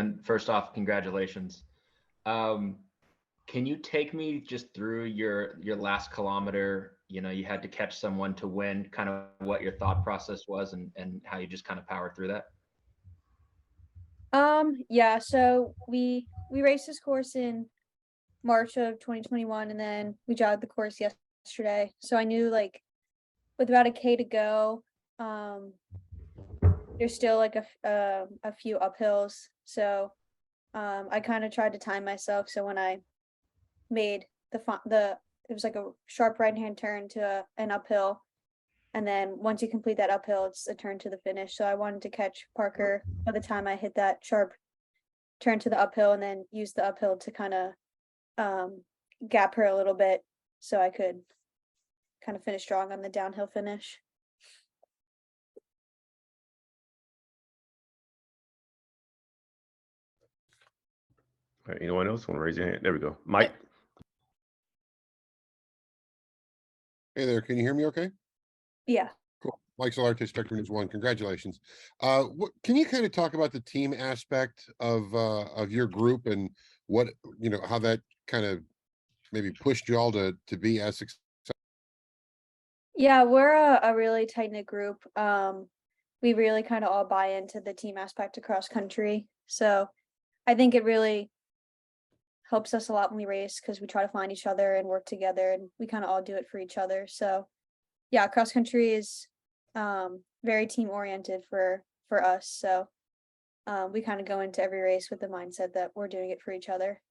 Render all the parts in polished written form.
Katelyn, first off, congratulations. Um, can you take me just through your last kilometer? You know, you had to catch someone to win, kind of what your thought process was and how you just kind of powered through that? Yeah, so we raced this course in March of 2021, and then we jogged the course yesterday. So I knew like with about a K to go, um there's still like a few uphills. So I kind of tried to time myself. So when I made the it was like a sharp right hand turn to an uphill, and then once you complete that uphill, it's a turn to the finish. So I wanted to catch Parker by the time I hit that sharp turn to the uphill, and then use the uphill to kind of um, gap her a little bit, so I could kind of finish strong on the downhill finish. All right, anyone else want to raise your hand? There we go. Mike. Hey there, can you hear me okay? Yeah. Cool. Mike Solarte, Spectrum News One. Congratulations. Can you kind of talk about the team aspect of your group and what how that kind of maybe pushed you all to be as successful? Yeah, we're a really tight knit group. We really kind of all buy into the team aspect of cross country. So I think it really helps us a lot when we race because we try to find each other and work together, and we kind of all do it for each other. So yeah, cross country is very team oriented for us. So we kind of go into every race with the mindset that we're doing it for each other.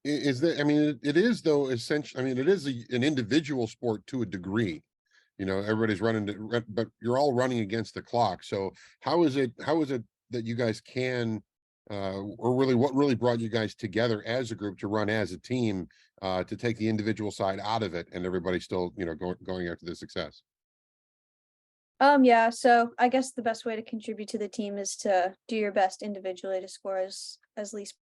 Is that, I mean, it is though, essentially, I mean, it is an individual sport to a degree. Everybody's running but you're all running against the clock. So how is it that you guys can or really what really brought you guys together as a group to run as a team to take the individual side out of it and everybody still, going after the success? Yeah, so I guess the best way to contribute to the team is to do your best individually to score as least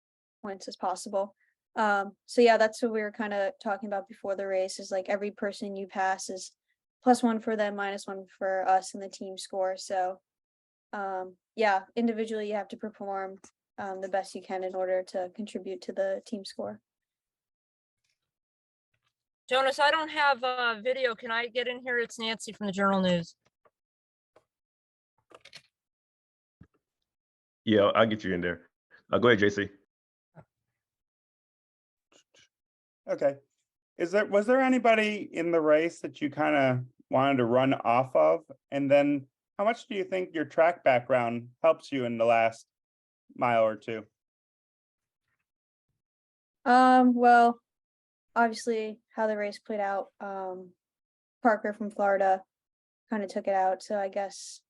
points as possible. So yeah, that's what we were kind of talking about before the race, is like every person you pass is +1 for them, -1 for us in the team score. So yeah, individually you have to perform the best you can in order to contribute to the team score. Jonas, I don't have a video. Can I get in here? It's Nancy from the Journal News. Yeah, I'll get you in there. Go ahead, JC. Okay. Was there anybody in the race that you kind of wanted to run off of? And then how much do you think your track background helps you in the last mile or two? Well, obviously how the race played out, Parker from Florida kind of took it out. So I guess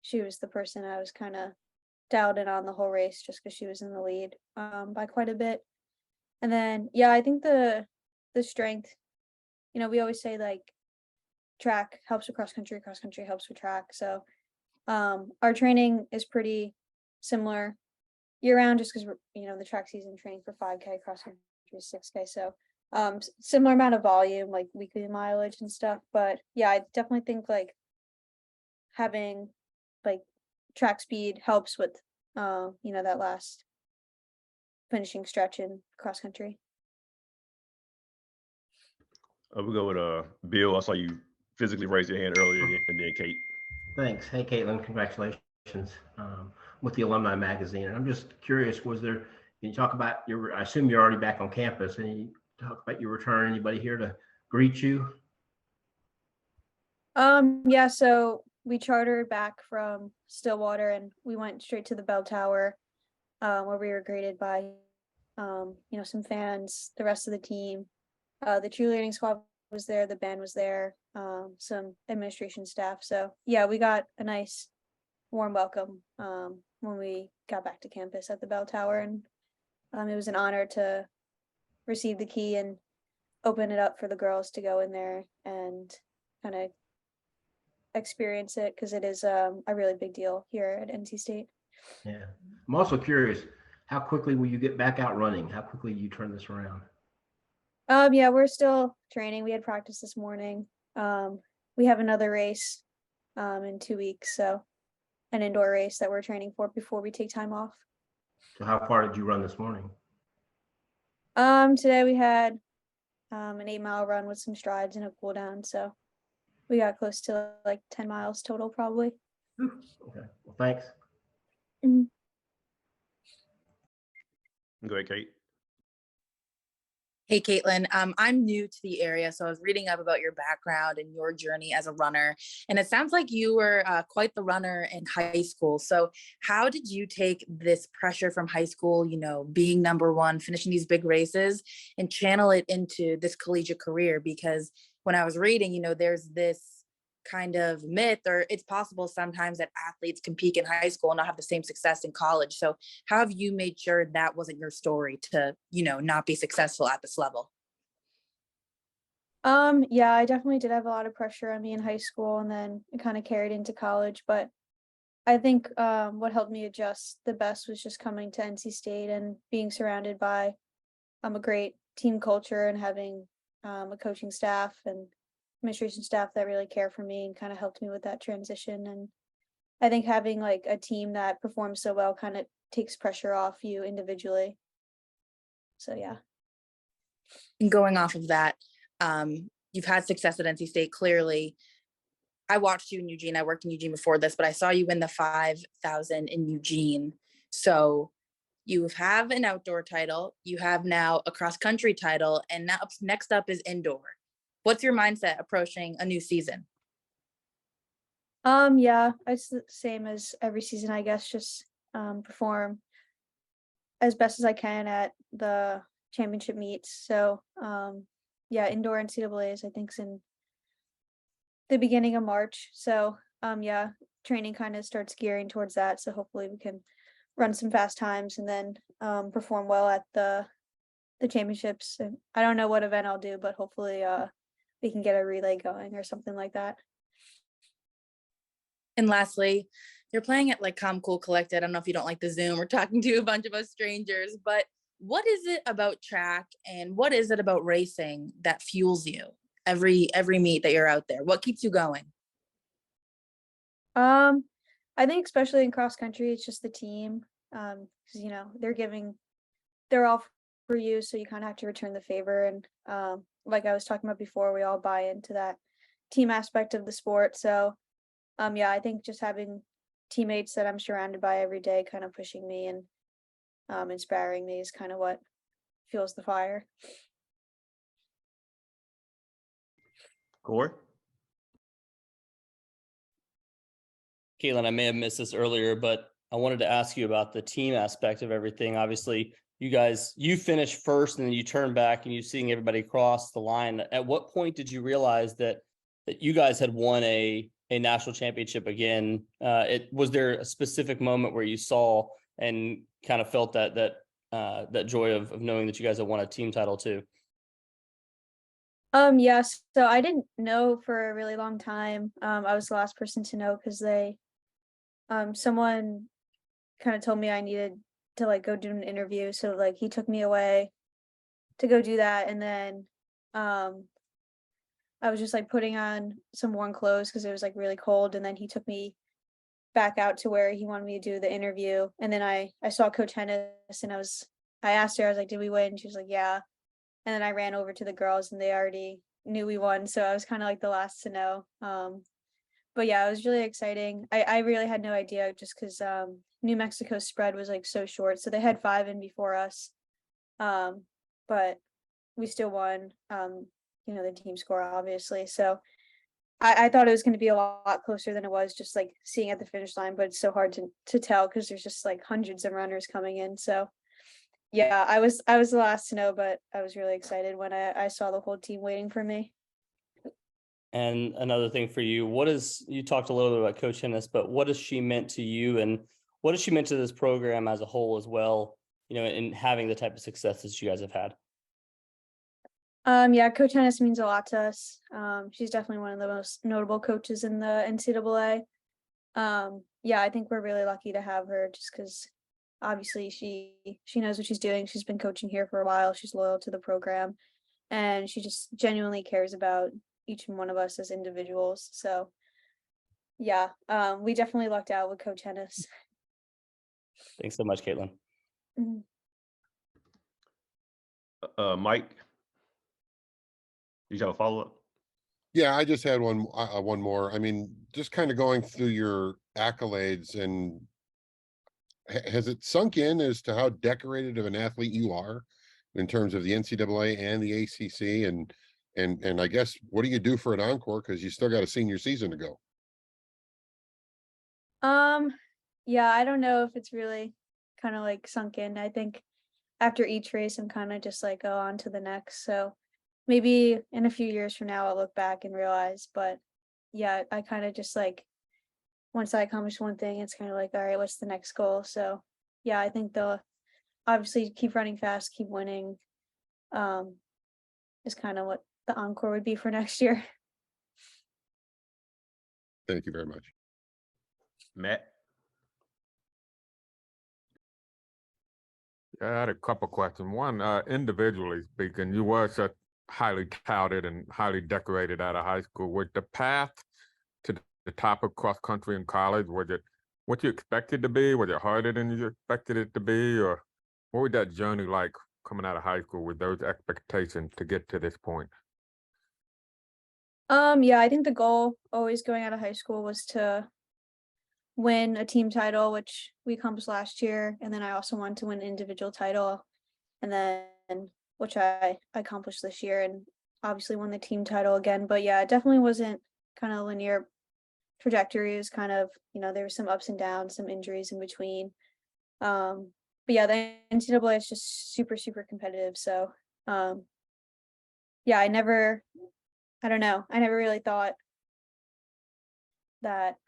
she was the person I was kind of dialed in on the whole race just because she was in the lead by quite a bit. And then yeah, I think the strength, we always say like track helps with cross country helps with track. So our training is pretty similar year round just because we're the track season training for 5K, cross country 6K. So similar amount of volume, like weekly mileage and stuff. But yeah, I definitely think like having like track speed helps with that last finishing stretch in cross country. We'll go with Bill. I saw you physically raise your hand earlier, and then Kate. Thanks. Hey, Caitlin, congratulations with the Alumni Magazine. And I'm just curious, can you talk about I assume you're already back on campus, and you talk about your return, anybody here to greet you? Yeah, so we chartered back from Stillwater and we went straight to the bell tower, where we were greeted by, some fans, the rest of the team. The cheerleading squad was there, the band was there, some administration staff. So yeah, we got a nice warm welcome when we got back to campus at the bell tower, and it was an honor to receive the key and open it up for the girls to go in there and kind of experience it, because it is a really big deal here at NC State. Yeah, I'm also curious, how quickly will you get back out running? How quickly do you turn this around? Yeah, we're still training. We had practice this morning. We have another race in 2 weeks, so an indoor race that we're training for before we take time off. So how far did you run this morning? Today we had an 8-mile run with some strides and a cool down, so we got close to like 10 miles total probably. Okay, well, thanks. Go ahead, Kate. Hey, Katelyn. I'm new to the area, so I was reading up about your background and your journey as a runner. And it sounds like you were quite the runner in high school. So how did you take this pressure from high school, being number one, finishing these big races, and channel it into this collegiate career? Because when I was reading, there's this kind of myth, or it's possible sometimes that athletes can peak in high school and not have the same success in college. So how have you made sure that wasn't your story to, not be successful at this level? Yeah, I definitely did have a lot of pressure on me in high school, and then it kind of carried into college. But I think what helped me adjust the best was just coming to NC State and being surrounded by a great team culture and having a coaching staff and administration staff that really care for me and kind of helped me with that transition. And I think having like a team that performs so well kind of takes pressure off you individually. So yeah. And going off of that, you've had success at NC State, clearly. I watched you in Eugene. I worked in Eugene before this, but I saw you win the 5,000 in Eugene. So you have an outdoor title, you have now a cross country title, and now next up is indoor. What's your mindset approaching a new season? Yeah, it's the same as every season, I guess, just perform as best as I can at the championship meets. So yeah, indoor NCAAs I think's in the beginning of March. So yeah, training kind of starts gearing towards that. So hopefully we can run some fast times and then perform well at the championships. And I don't know what event I'll do, but hopefully we can get a relay going or something like that. And lastly, you're playing at like Calm Cool Collected. I don't know if you don't like the Zoom. We're talking to a bunch of us strangers, but what is it about track and what is it about racing that fuels you every meet that you're out there? What keeps you going? I think especially in cross country, it's just the team. Because they're all for you, so you kind of have to return the favor. And like I was talking about before, we all buy into that team aspect of the sport. So yeah, I think just having teammates that I'm surrounded by every day kind of pushing me and inspiring me is kind of what fuels the fire. Corey? Katelyn, I may have missed this earlier, but I wanted to ask you about the team aspect of everything. Obviously, you finished first and then you turn back and you're seeing everybody cross the line. At what point did you realize that you guys had won a national championship again? Was there a specific moment where you saw and kind of felt that joy of knowing that you guys had won a team title too? Yes. So I didn't know for a really long time. I was the last person to know because someone kind of told me I needed to like go do an interview. So like he took me away to go do that. And then I was just like putting on some warm clothes because it was like really cold. And then he took me back out to where he wanted me to do the interview. And then I saw Coach Hennis and I asked her, I was like, did we win? She was like, yeah. And then I ran over to the girls and they already knew we won. So I was kind of like the last to know. But yeah, it was really exciting. I really had no idea just because New Mexico's spread was like so short. So they had 5 in before us. But we still won, the team score, obviously. So I thought it was going to be a lot closer than it was, just like seeing at the finish line. But it's so hard to tell because there's just like hundreds of runners coming in. So yeah, I was the last to know, but I was really excited when I saw the whole team waiting for me. And another thing for you, you talked a little bit about Coach Hennis, but what has she meant to you and what has she meant to this program as a whole as well, in having the type of success that you guys have had? Yeah, Coach Hennis means a lot to us. She's definitely one of the most notable coaches in the NCAA. Yeah, I think we're really lucky to have her just because obviously she knows what she's doing. She's been coaching here for a while. She's loyal to the program and she just genuinely cares about each one of us as individuals. So yeah, we definitely lucked out with Coach Hennis. Thanks so much, Katelyn. Mhm. Mike, did you have a follow-up? Yeah, I just had one more. I mean, just kind of going through your accolades, and has it sunk in as to how decorated of an athlete you are in terms of the NCAA and the ACC, and I guess what do you do for an encore because you still got a senior season to go? Yeah, I don't know if it's really kind of like sunk in. I think after each race, I'm kind of just like, oh, on to the next. So maybe in a few years from now, I'll look back and realize. But yeah, I kind of just like, once I accomplish one thing, it's kind of like, all right, what's the next goal? So yeah, I think they'll obviously keep running fast, keep winning. Um, is kind of what the encore would be for next year. Thank you very much. Matt? Yeah, I had a couple questions. One, individually speaking, you were such highly touted and highly decorated out of high school. Was the path to the top of cross country in college, was it what you expected to be? Was it harder than you expected it to be? Or what was that journey like coming out of high school with those expectations to get to this point? Yeah, I think the goal always going out of high school was to win a team title, which we accomplished last year, and then I also wanted to win an individual title, and then which I accomplished this year, and obviously won the team title again. But yeah, it definitely wasn't kind of linear trajectory. It was kind of, there were some ups and downs, some injuries in between. But yeah, the NCAA is just super, super competitive. So yeah, I don't know. I never really thought that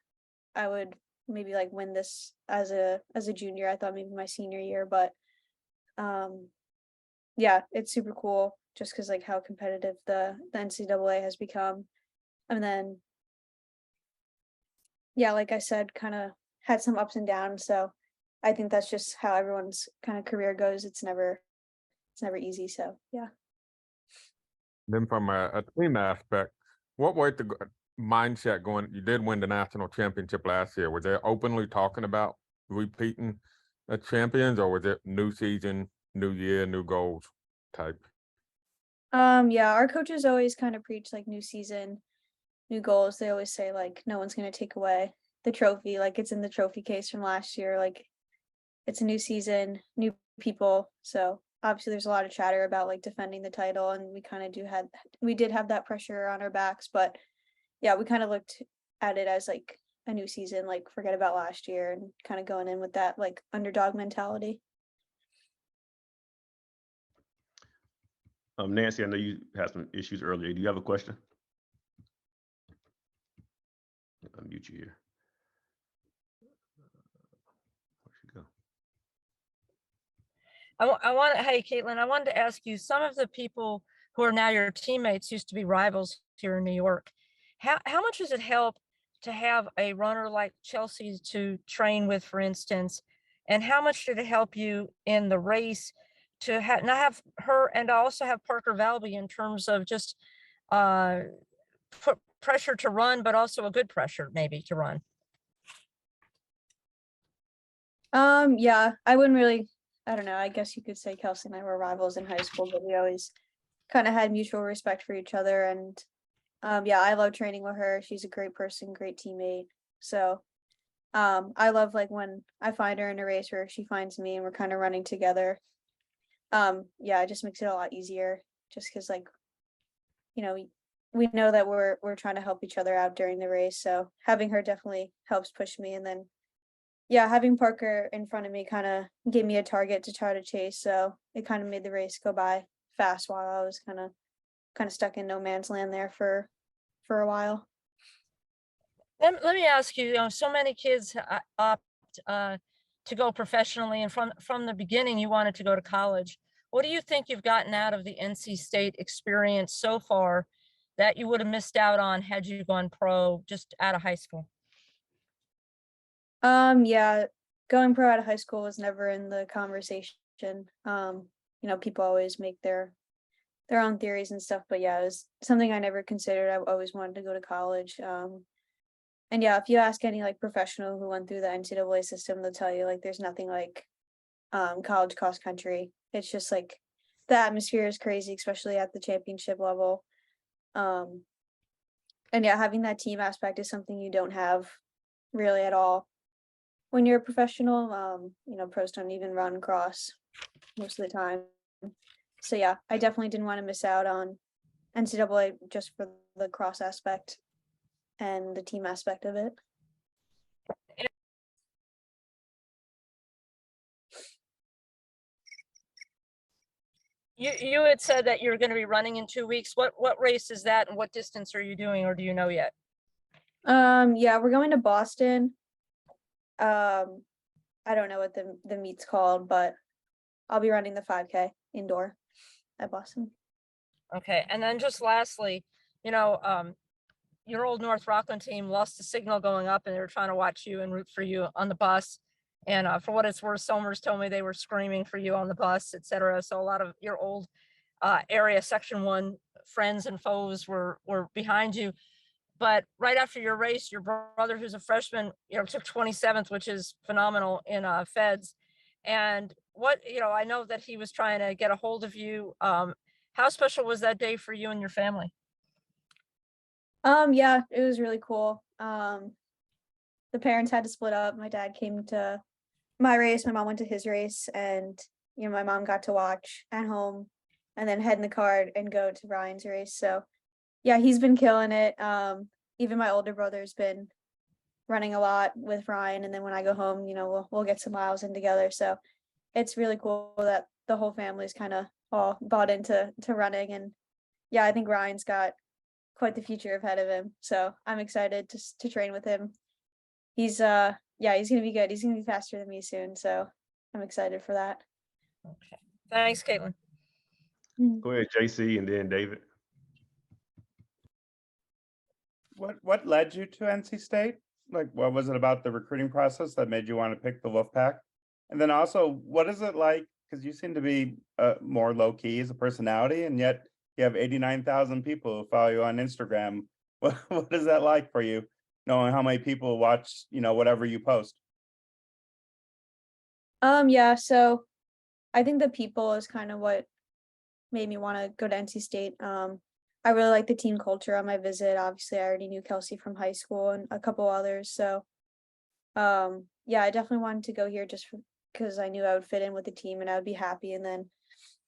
I would maybe like win this as a junior. I thought maybe my senior year, but yeah, it's super cool just because like how competitive the NCAA has become. And then yeah, like I said, kind of had some ups and downs. So I think that's just how everyone's kind of career goes. It's never easy. So yeah. Then from a team aspect, what was the mindset going? You did win the national championship last year. Was they openly talking about repeating the champions, or was it new season, new year, new goals type? Yeah, our coaches always kind of preach like new season, new goals. They always say like no one's gonna take away the trophy, like it's in the trophy case from last year. Like it's a new season, new people. So obviously there's a lot of chatter about like defending the title, and we did have that pressure on our backs, but yeah, we kind of looked at it as like a new season, like forget about last year and kind of going in with that like underdog mentality. Nancy, I know you had some issues earlier. Do you have a question? I'll mute you here. Where'd she go? Hey, Katelyn, I wanted to ask you, some of the people who are now your teammates used to be rivals here in New York. How much does it help to have a runner like Chelsea to train with, for instance? And how much did it help you in the race to not have her and also have Parker Valby in terms of just put pressure to run, but also a good pressure maybe to run? Yeah, I wouldn't really, I don't know, I guess you could say Kelsey and I were rivals in high school, but we always kind of had mutual respect for each other. And yeah, I love training with her. She's a great person, great teammate. So I love like when I find her in a race where she finds me and we're kind of running together. Yeah, it just makes it a lot easier just because like, we know that we're trying to help each other out during the race. So having her definitely helps push me. And then yeah, having Parker in front of me kind of gave me a target to try to chase. So it kind of made the race go by fast while I was kind of stuck in no man's land there for a while. Let me ask you, so many kids opt to go professionally, and from the beginning, you wanted to go to college. What do you think you've gotten out of the NC State experience so far that you would have missed out on had you gone pro just out of high school? Yeah, going pro out of high school was never in the conversation. People always make their own theories and stuff, but yeah, it was something I never considered. I always wanted to go to college. And yeah, if you ask any like professional who went through the NCAA system, they'll tell you like there's nothing like college cross country. It's just like the atmosphere is crazy, especially at the championship level. And yeah, having that team aspect is something you don't have really at all when you're a professional. Pros don't even run cross most of the time. So yeah, I definitely didn't want to miss out on NCAA just for the cross aspect and the team aspect of it. You had said that you're going to be running in 2 weeks. What race is that, and what distance are you doing, or do you know yet? Yeah, we're going to Boston. I don't know what the meet's called, but I'll be running the 5K indoor at Boston. Okay, and then just lastly, your old North Rockland team lost the signal going up, and they were trying to watch you and root for you on the bus. And for what it's worth, Somers told me they were screaming for you on the bus, etc. So a lot of your old area Section 1 friends and foes were behind you. But right after your race, your brother, who's a freshman, took 27th, which is phenomenal in Feds. And I know that he was trying to get a hold of you. How special was that day for you and your family? Yeah, it was really cool. The parents had to split up. My dad came to my race, my mom went to his race, and my mom got to watch at home and then head in the car and go to Ryan's race. So yeah, he's been killing it. Even my older brother's been running a lot with Ryan, and then when I go home, we'll get some miles in together. So it's really cool that the whole family's kind of all bought into running. And yeah, I think Ryan's got quite the future ahead of him. So I'm excited to train with him. He's gonna be good. He's gonna be faster than me soon. So I'm excited for that. Okay. Thanks, Katelyn. Go ahead, JC, and then David. What led you to NC State? Like, what was it about the recruiting process that made you want to pick the Wolfpack? And then also, what is it like? Because you seem to be more low key as a personality, and yet you have 89,000 people who follow you on Instagram. What is that like for you, knowing how many people watch, whatever you post? Yeah, so I think the people is kind of what made me want to go to NC State. I really like the team culture on my visit. Obviously, I already knew Kelsey from high school and a couple others. So, yeah, I definitely wanted to go here just because I knew I would fit in with the team and I would be happy. And then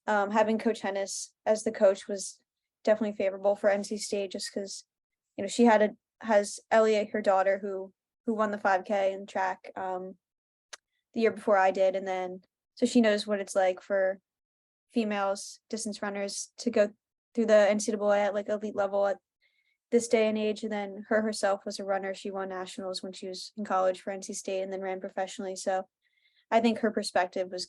having Coach Hennis as the coach was definitely favorable for NC State, just because she has Elliot, her daughter, who won the 5K in track the year before I did, and then so she knows what it's like for females distance runners to go through the NCAA at like elite level at this day and age. And then herself was a runner. She won nationals when she was in college for NC State and then ran professionally. So I think her perspective was,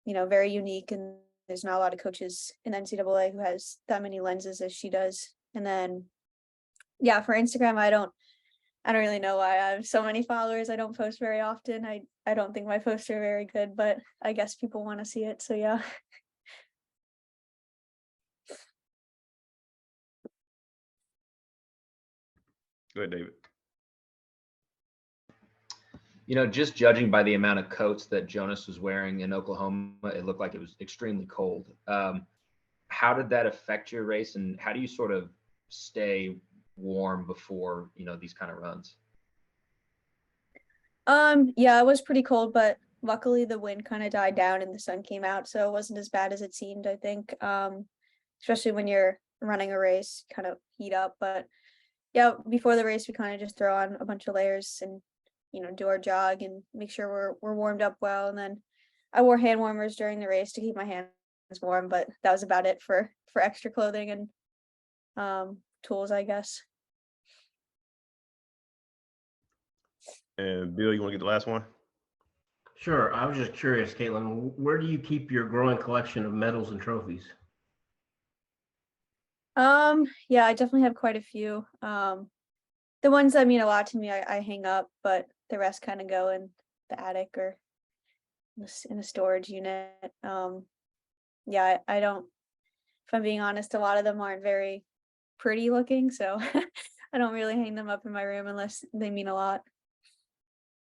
very unique, and there's not a lot of coaches in NCAA who has that many lenses as she does. And then, yeah, for Instagram, I don't really know why I have so many followers. I don't post very often. I don't think my posts are very good, but I guess people want to see it. So yeah. Go ahead, David. Just judging by the amount of coats that Jonas was wearing in Oklahoma, it looked like it was extremely cold. How did that affect your race, and how do you sort of stay warm before, these kind of runs? Yeah, it was pretty cold, but luckily the wind kind of died down and the sun came out, so it wasn't as bad as it seemed, I think. Especially when you're running a race, kind of heat up. But yeah, before the race, we kind of just throw on a bunch of layers and, do our jog and make sure we're warmed up well. And then I wore hand warmers during the race to keep my hands warm, but that was about it for extra clothing and tools, I guess. And Bill, you want to get the last one? Sure. I was just curious, Katelyn, where do you keep your growing collection of medals and trophies? Yeah, I definitely have quite a few. The ones that mean a lot to me, I hang up, but the rest kind of go in the attic or in a storage unit. Yeah, I don't, if I'm being honest, a lot of them aren't very pretty looking, so I don't really hang them up in my room unless they mean a lot.